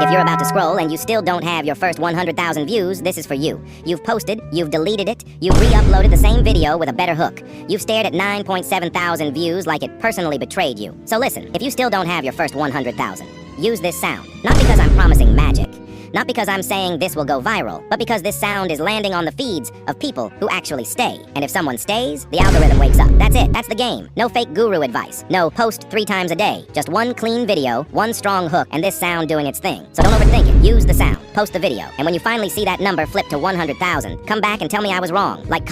If you're about to scroll and you still don't have your first 100,000 views, this is for you. You've posted, you've deleted it, you've re-uploaded the same video with a better hook. You've stared at 9.7 thousand views like it personally betrayed you. So listen, if you still don't have your first 100,000, use this sound. Not because I'm promising magic. Not because I'm saying this will go viral, but because this sound is landing on the feeds of people who actually stay. And if someone stays, the algorithm wakes up. That's it. That's the game. No fake guru advice. No post 3 times a day. Just one clean video, one strong hook, and this sound doing its thing. So don't overthink it. Use the sound. Post the video. And when you finally see that number flip to 100,000, come back and tell me I was wrong. Like